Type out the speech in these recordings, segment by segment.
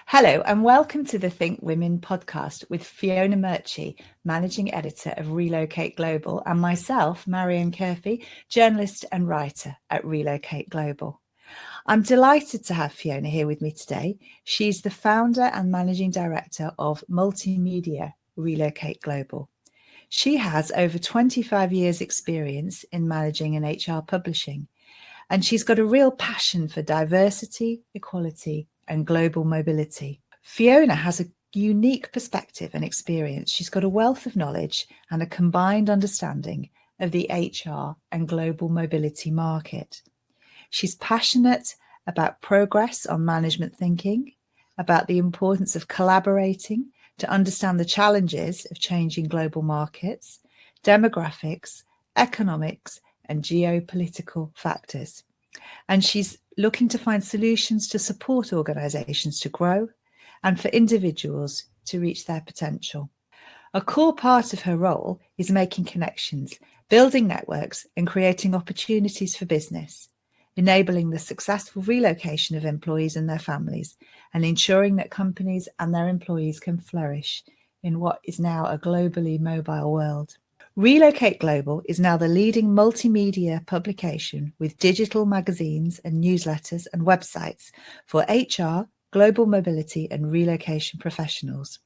Hello and welcome to the Think Women podcast with Fiona Murchie, Managing Editor of Relocate Global, and myself, Marianne Curphey, journalist and writer at Relocate Global. I'm delighted to have Fiona here with me today. She's the founder and managing director of multimedia Relocate Global. She has over 25 years experience in managing and HR publishing, and she's got a real passion for diversity, equality, and global mobility. Fiona has a unique perspective and experience. She's got a wealth of knowledge and a combined understanding of the HR and global mobility market. She's passionate about progress on management thinking, about the importance of collaborating to understand the challenges of changing global markets, demographics, economics, and geopolitical factors. And she's looking to find solutions to support organisations to grow and for individuals to reach their potential. A core part of her role is making connections, building networks and creating opportunities for business, enabling the successful relocation of employees and their families, and ensuring that companies and their employees can flourish in what is now a globally mobile world. Relocate Global is now the leading multimedia publication with digital magazines and newsletters and websites for HR, global mobility and relocation professionals.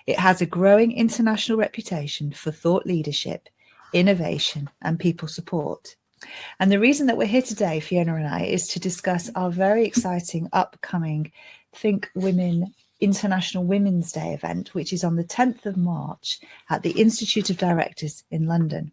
It has a growing international reputation for thought leadership, innovation and people support. And the reason that we're here today, Fiona and I, is to discuss our very exciting upcoming Think Women International Women's Day event, which is on the 10th of March at the Institute of Directors in London.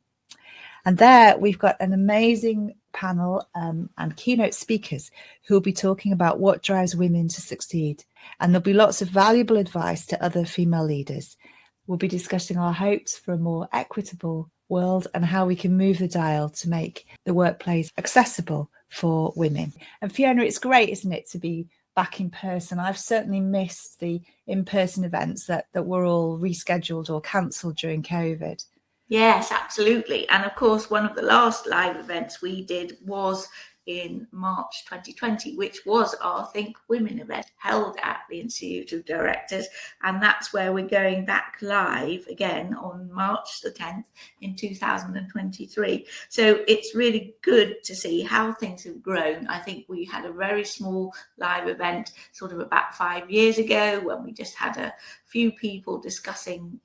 And there we've got an amazing panel and keynote speakers who will be talking about what drives women to succeed. And there'll be lots of valuable advice to other female leaders. We'll be discussing our hopes for a more equitable world and how we can move the dial to make the workplace accessible for women. And Fiona, it's great, isn't it, to be back in person? I've certainly missed the in-person events that were all rescheduled or cancelled during COVID. Yes, absolutely. And of course, one of the last live events we did was in March 2020, which was our Think Women event held at the Institute of Directors. And that's where we're going back live again on March the 10th in 2023. So it's really good to see how things have grown. I think we had a very small live event sort of about 5 years ago when we just had a few people discussing,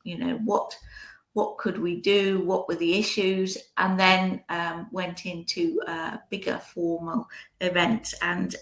what could we do, what were the issues, and then went into bigger formal events. And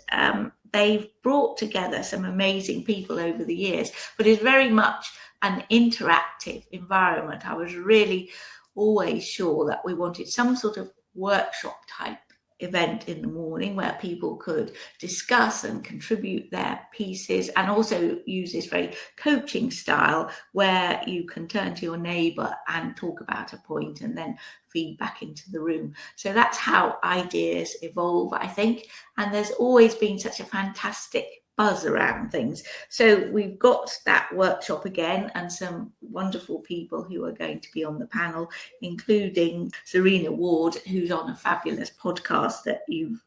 they've brought together some amazing people over the years, but it's very much an interactive environment. I was really always sure that we wanted some sort of workshop type event in the morning where people could discuss and contribute their pieces, and also use this very coaching style where you can turn to your neighbour and talk about a point and then feed back into the room. So that's how ideas evolve, I think, and there's always been such a fantastic buzz around things. So we've got that workshop again and some wonderful people who are going to be on the panel, including Serena Ward, who's on a fabulous podcast that you've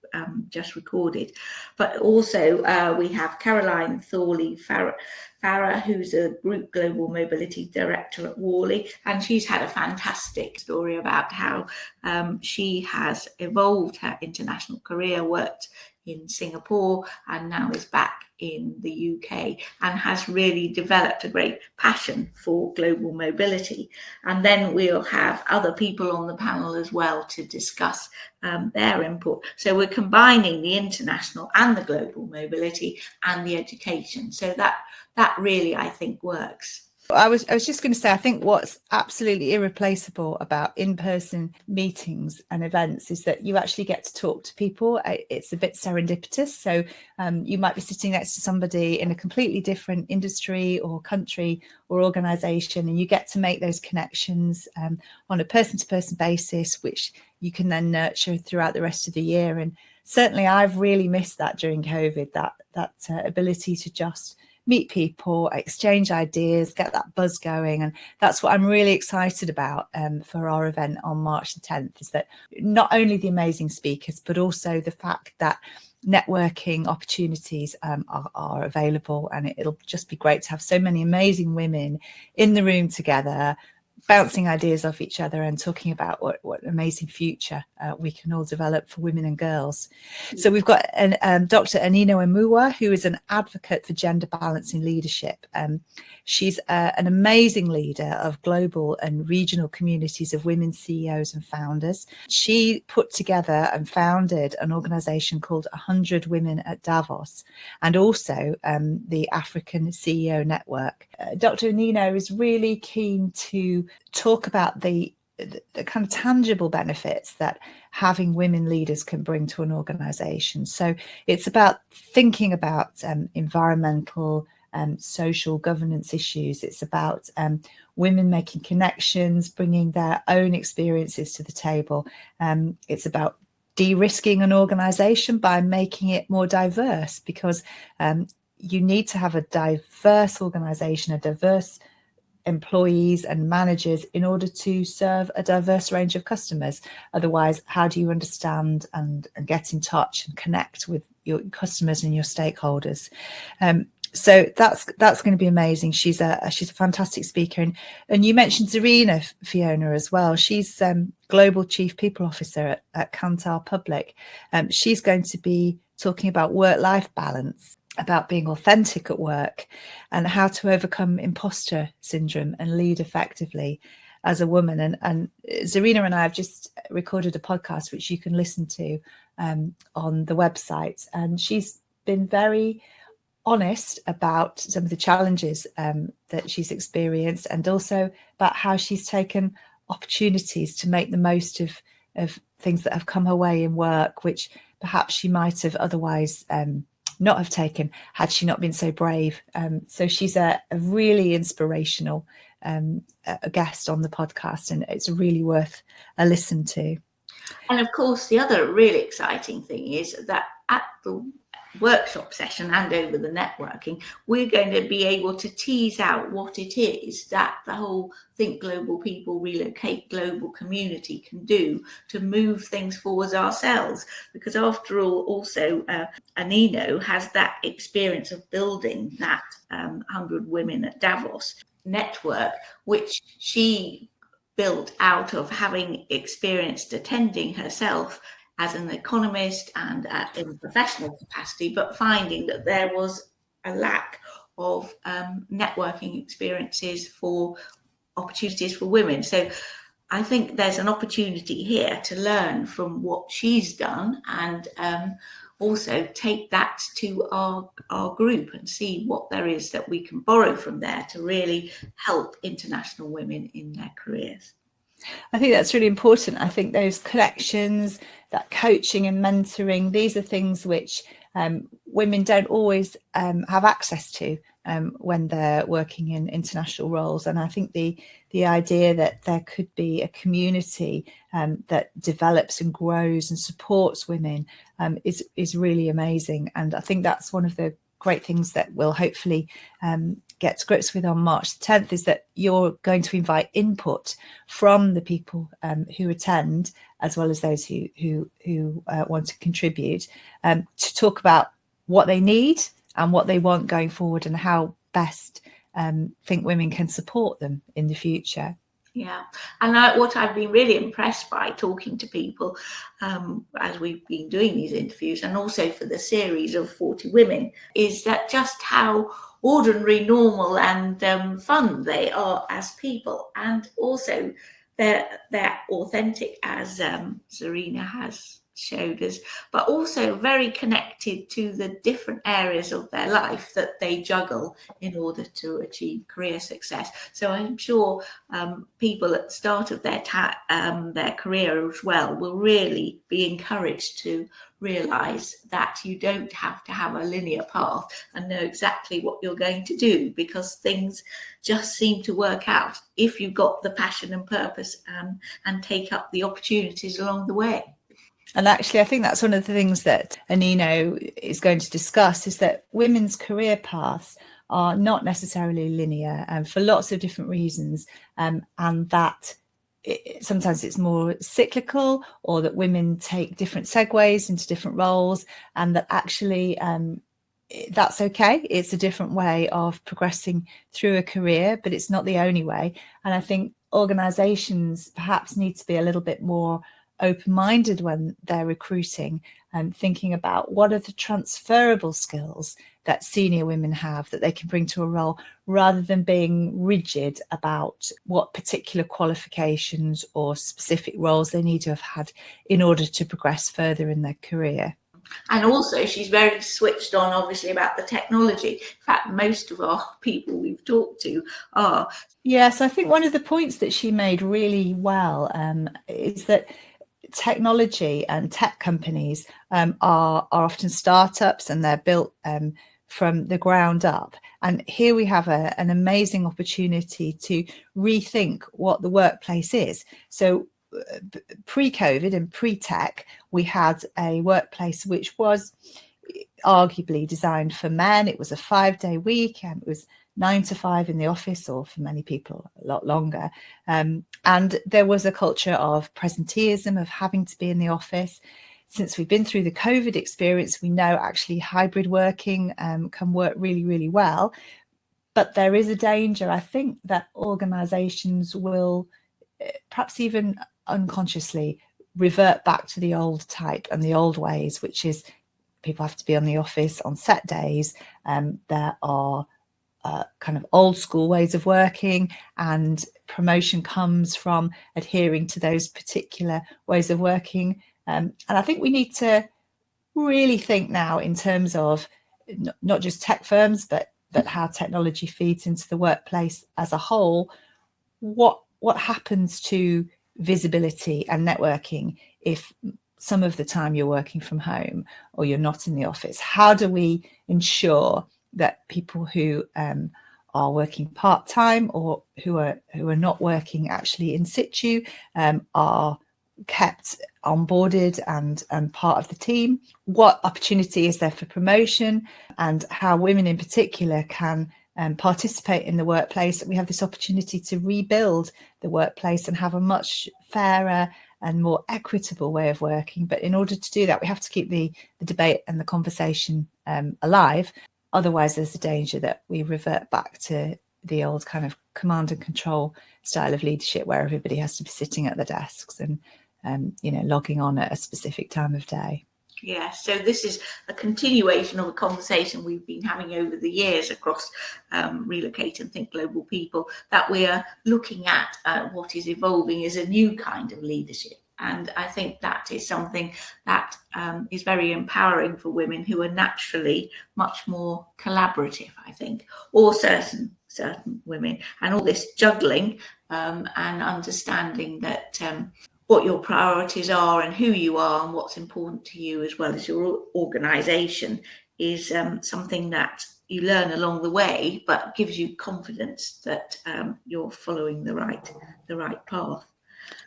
just recorded. But also we have Caroline Thorley Farah, who's a Group Global Mobility Director at Worley, and she's had a fantastic story about how she has evolved her international career, worked in Singapore and now is back in the UK and has really developed a great passion for global mobility. And then we'll have other people on the panel as well to discuss their input. So we're combining the international and the global mobility and the education. So that really, I think, works. I was just going to say, I think what's absolutely irreplaceable about in-person meetings and events is that you actually get to talk to people. It's a bit serendipitous. So you might be sitting next to somebody in a completely different industry or country or organisation, and you get to make those connections on a person-to-person basis, which you can then nurture throughout the rest of the year. And certainly I've really missed that during COVID, that ability to just meet people, exchange ideas, get that buzz going. And that's what I'm really excited about for our event on March the 10th, is that not only the amazing speakers, but also the fact that networking opportunities are available, and it'll just be great to have so many amazing women in the room together, bouncing ideas off each other and talking about what an amazing future we can all develop for women and girls. So we've got Dr Anino Emuwa, who is an advocate for gender balance in leadership. She's an amazing leader of global and regional communities of women CEOs and founders. She put together and founded an organisation called 100 Women at Davos, and also the African CEO Network. Dr Anino is really keen to talk about the kind of tangible benefits that having women leaders can bring to an organisation. So it's about thinking about environmental social governance issues. It's about women making connections, bringing their own experiences to the table. It's about de-risking an organisation by making it more diverse, because you need to have a diverse organisation, a diverse employees and managers in order to serve a diverse range of customers. Otherwise, how do you understand and get in touch and connect with your customers and your stakeholders? So that's going to be amazing. She's a fantastic speaker, and you mentioned Zarina, Fiona, as well. She's Global Chief People Officer at Kantar Public. She's going to be talking about work-life balance, about being authentic at work, and how to overcome imposter syndrome and lead effectively as a woman. And Zarina and I have just recorded a podcast which you can listen to on the website, and she's been very honest about some of the challenges that she's experienced, and also about how she's taken opportunities to make the most of things that have come her way in work, which perhaps she might have otherwise not have taken had she not been so brave. So she's a really inspirational a guest on the podcast, and it's really worth a listen to. And of course, the other really exciting thing is that at the workshop session and over the networking, we're going to be able to tease out what it is that the whole Think Global People, Relocate Global community can do to move things forwards ourselves. Because after all, also Anino has that experience of building that 100 Women at Davos network, which she built out of having experienced attending herself as an economist and in a professional capacity, but finding that there was a lack of networking experiences for opportunities for women. So I think there's an opportunity here to learn from what she's done, and also take that to our group and see what there is that we can borrow from there to really help international women in their careers. I think that's really important. I think those connections, that coaching and mentoring, these are things which women don't always have access to when they're working in international roles. And I think the idea that there could be a community that develops and grows and supports women is really amazing. And I think that's one of the great things that we'll hopefully get to grips with on March the 10th, is that you're going to invite input from the people who attend, as well as those who want to contribute, to talk about what they need and what they want going forward, and how best Think Women can support them in the future. Yeah, and what I've been really impressed by talking to people as we've been doing these interviews, and also for the series of 40 women, is that just how ordinary, normal and fun they are as people, and also they're authentic, as Zarina has showed us, but also very connected to the different areas of their life that they juggle in order to achieve career success. So I'm sure people at the start of their career as well will really be encouraged to realise that you don't have to have a linear path and know exactly what you're going to do, because things just seem to work out if you've got the passion and purpose and take up the opportunities along the way. And actually, I think that's one of the things that Anino is going to discuss, is that women's career paths are not necessarily linear, for lots of different reasons, and that sometimes it's more cyclical, or that women take different segues into different roles, and that actually that's okay. It's a different way of progressing through a career, but it's not the only way. And I think organizations perhaps need to be a little bit more open-minded when they're recruiting, and thinking about what are the transferable skills that senior women have that they can bring to a role, rather than being rigid about what particular qualifications or specific roles they need to have had in order to progress further in their career. And also, she's very switched on, obviously, about the technology. In fact, most of our people we've talked to are. Yes, I think one of the points that she made really well is that technology and tech companies are often startups, and they're built from the ground up. And here we have an amazing opportunity to rethink what the workplace is. So pre-COVID and pre-tech, we had a workplace which was arguably designed for men. It was a 5-day week, and it was 9 to 5 in the office, or for many people a lot longer. And there was a culture of presenteeism, of having to be in the office. Since we've been through the COVID experience, we know actually hybrid working can work really, really well. But there is a danger, I think, that organizations will perhaps even unconsciously revert back to the old type and the old ways, which is people have to be on the office on set days. There are kind of old school ways of working, and promotion comes from adhering to those particular ways of working. And I think we need to really think now in terms of not just tech firms, but how technology feeds into the workplace as a whole. What happens to visibility and networking if some of the time you're working from home or you're not in the office? How do we ensure that people who are working part-time, or who are not working actually in situ, are kept onboarded and part of the team? What opportunity is there for promotion, and how women in particular can participate in the workplace? We have this opportunity to rebuild the workplace and have a much fairer and more equitable way of working. But in order to do that, we have to keep the debate and the conversation alive. Otherwise, there's a danger that we revert back to the old kind of command and control style of leadership, where everybody has to be sitting at the desks and logging on at a specific time of day. Yeah, so this is a continuation of a conversation we've been having over the years across Relocate and Think Global People, that we are looking at what is evolving is a new kind of leadership. And I think that is something that is very empowering for women who are naturally much more collaborative, I think, or certain women. And all this juggling and understanding that what your priorities are and who you are and what's important to you, as well as your organisation, is something that you learn along the way, but gives you confidence that you're following the right path.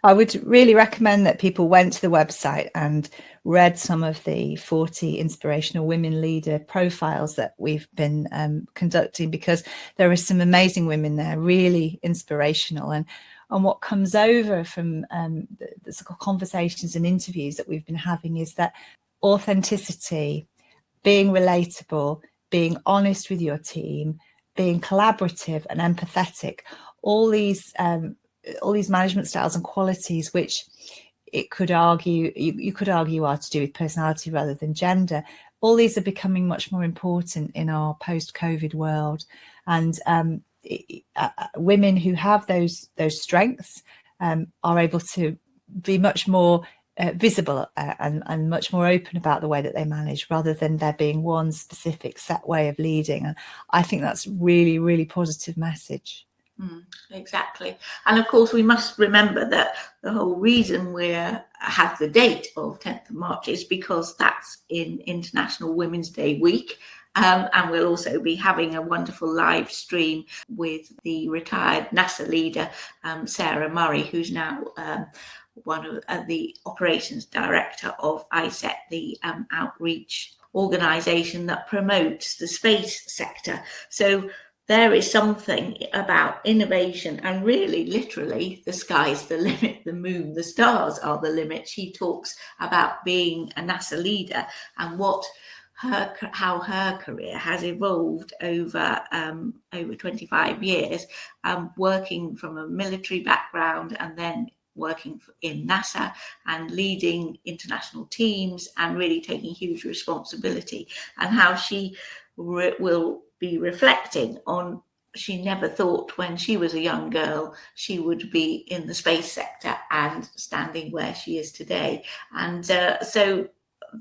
I would really recommend that people went to the website and read some of the 40 inspirational women leader profiles that we've been conducting, because there are some amazing women there, really inspirational. And what comes over from the sort of conversations and interviews that we've been having is that authenticity, being relatable, being honest with your team, being collaborative and empathetic, all these management styles and qualities, which you could argue are to do with personality rather than gender. All these are becoming much more important in our post-COVID world, and women who have those strengths are able to be much more visible and much more open about the way that they manage, rather than there being one specific set way of leading. And I think that's really, really positive message. Exactly. And of course, we must remember that the whole reason we have the date of 10th of March is because that's in International Women's Day week. And we'll also be having a wonderful live stream with the retired NASA leader, Sarah Murray, who's now one of the operations director of ISET, the outreach organisation that promotes the space sector. So there is something about innovation, and really, literally, the sky's the limit, the moon, the stars are the limit. She talks about being a NASA leader and how her career has evolved over 25 years, working from a military background and then working in NASA and leading international teams and really taking huge responsibility, and how she will be reflecting on, she never thought when she was a young girl she would be in the space sector and standing where she is today. And so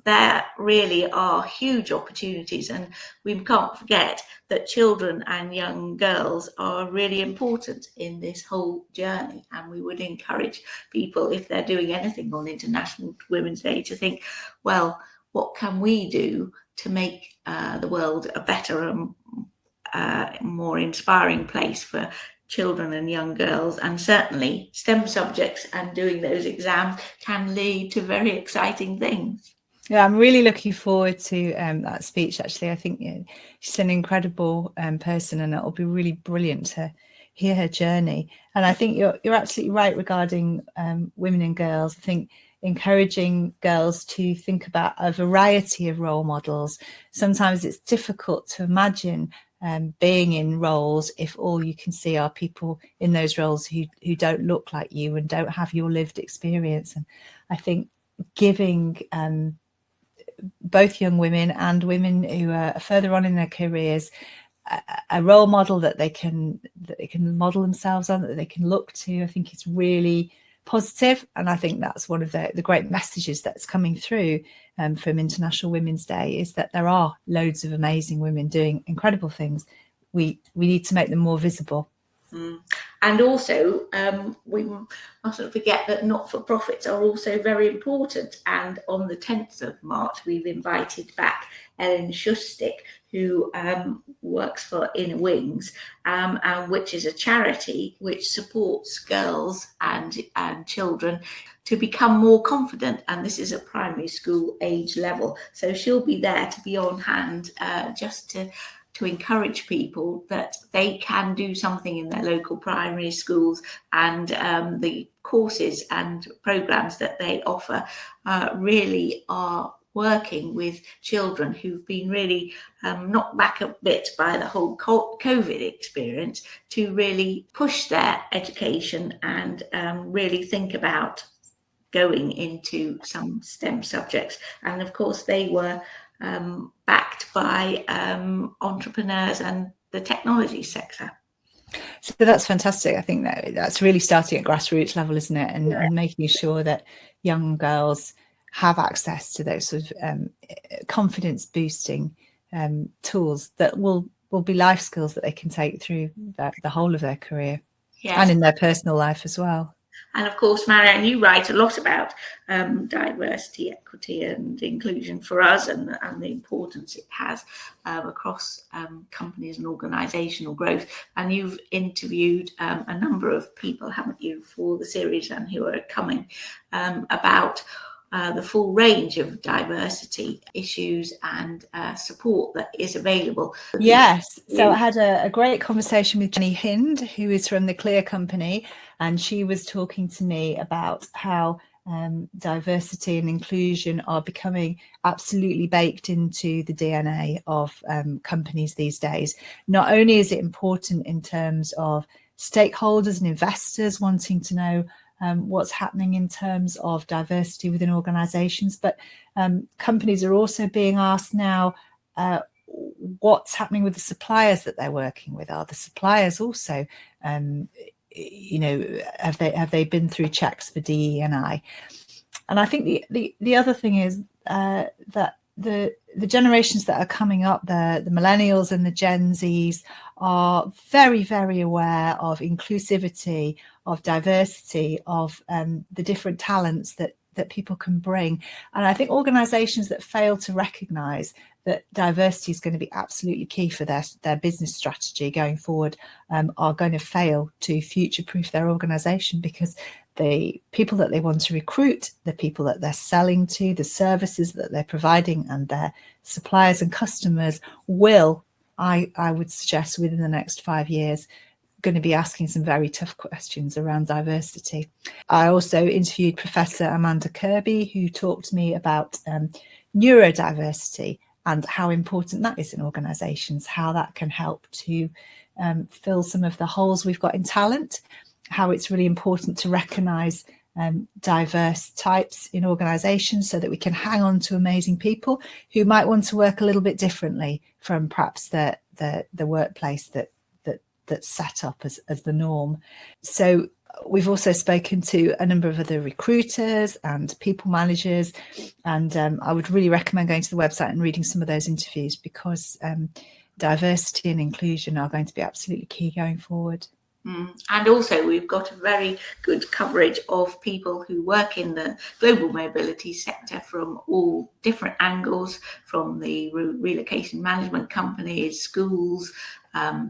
there really are huge opportunities, and we can't forget that children and young girls are really important in this whole journey. And we would encourage people, if they're doing anything on International Women's Day, to think, well, what can we do to make the world a better and more inspiring place for children and young girls? And certainly STEM subjects and doing those exams can lead to very exciting things. Yeah, I'm really looking forward to that speech, actually. I think she's an incredible person, and it'll be really brilliant to hear her journey. And I think you're absolutely right regarding women and girls. I think encouraging girls to think about a variety of role models. Sometimes it's difficult to imagine being in roles if all you can see are people in those roles who don't look like you and don't have your lived experience. And I think giving both young women and women who are further on in their careers a role model that they can model themselves on, that they can look to, I think is really positive. And I think that's one of the great messages that's coming through from International Women's Day, is that there are loads of amazing women doing incredible things. We need to make them more visible. And also, we mustn't forget that not-for-profits are also very important. And on the 10th of March, we've invited back Ellen Shustic, who works for Inner Wings, and which is a charity which supports girls and children to become more confident. And this is at primary school age level. So she'll be there to be on hand just to encourage people that they can do something in their local primary schools. And the courses and programs that they offer really are working with children who've been really knocked back a bit by the whole COVID experience, to really push their education and really think about going into some STEM subjects. And of course, they were backed by entrepreneurs and the technology sector. So that's fantastic. I think that's really starting at grassroots level, isn't it? And making sure that young girls have access to those sort of confidence boosting tools that will be life skills that they can take through the whole of their career. Yes. And in their personal life as well. And of course, Marianne, you write a lot about diversity, equity and inclusion for us, and the importance it has across companies and organisational growth. And you've interviewed a number of people, haven't you, for the series, and who are coming, about the full range of diversity issues and support that is available. Yes, so I had a great conversation with Jenny Hind, who is from the Clear Company, and she was talking to me about how diversity and inclusion are becoming absolutely baked into the DNA of companies these days. Not only is it important in terms of stakeholders and investors wanting to know what's happening in terms of diversity within organisations, but companies are also being asked now what's happening with the suppliers that they're working with. Are the suppliers also, have they been through checks for DE&I? And I think the other thing is that the generations that are coming up, the millennials and the Gen Zs, are very, very aware of inclusivity, of diversity, of the different talents that people can bring. And I think organisations that fail to recognise that diversity is going to be absolutely key for their business strategy going forward are going to fail to future-proof their organisation, because the people that they want to recruit, the people that they're selling to, the services that they're providing, and their suppliers and customers will I would suggest within the next 5 years, going to be asking some very tough questions around diversity. I also interviewed Professor Amanda Kirby, who talked to me about neurodiversity and how important that is in organisations, how that can help to fill some of the holes we've got in talent, how it's really important to recognise diverse types in organisations so that we can hang on to amazing people who might want to work a little bit differently from perhaps the workplace that's set up as the norm. So we've also spoken to a number of other recruiters and people managers, and I would really recommend going to the website and reading some of those interviews, because diversity and inclusion are going to be absolutely key going forward. And also we've got a very good coverage of people who work in the global mobility sector from all different angles, from the relocation management companies, schools,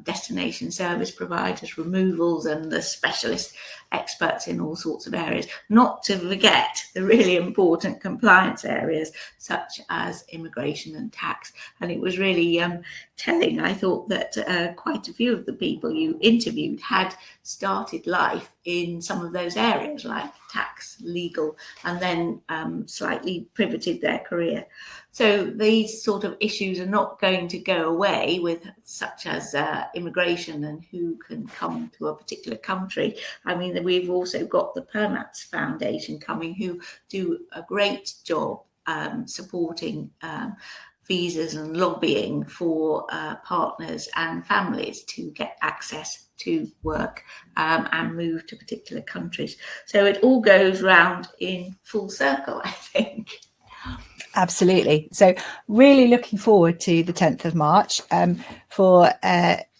destination service providers, removals, and the specialist experts in all sorts of areas, not to forget the really important compliance areas such as immigration and tax. And it was really telling, I thought, that quite a few of the people you interviewed had started life in some of those areas like tax, legal, and then slightly pivoted their career. So these sort of issues are not going to go away, with such as immigration and who can come to a particular country. I mean, we've also got the Permats Foundation coming, who do a great job supporting visas and lobbying for partners and families to get access to work and move to particular countries. So it all goes round in full circle, I think. Absolutely. So really looking forward to the 10th of March. For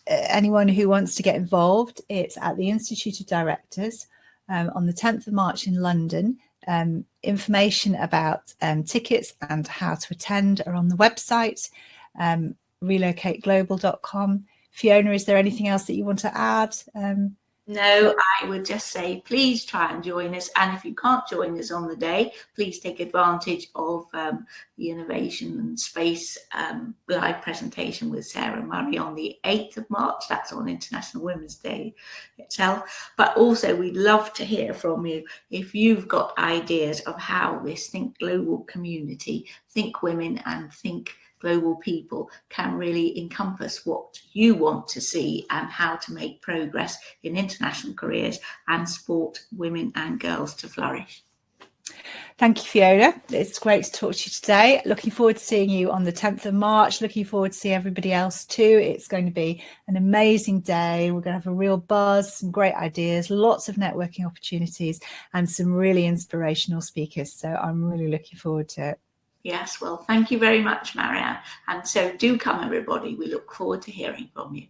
anyone who wants to get involved, it's at the Institute of Directors on the 10th of March in London. Information about tickets and how to attend are on the website, relocateglobal.com. Fiona, is there anything else that you want to add? No, I would just say, please try and join us. And if you can't join us on the day, please take advantage of the Innovation and Space live presentation with Sarah Murray on the 8th of March. That's on International Women's Day itself. But also, we'd love to hear from you if you've got ideas of how this Think Global community, Think Women and Think Global people, can really encompass what you want to see and how to make progress in international careers and support women and girls to flourish. Thank you, Fiona. It's great to talk to you today. Looking forward to seeing you on the 10th of March. Looking forward to see everybody else too. It's going to be an amazing day. We're going to have a real buzz, some great ideas, lots of networking opportunities, and some really inspirational speakers. So I'm really looking forward to it. Yes, well, thank you very much, Marianne. And so do come, everybody. We look forward to hearing from you.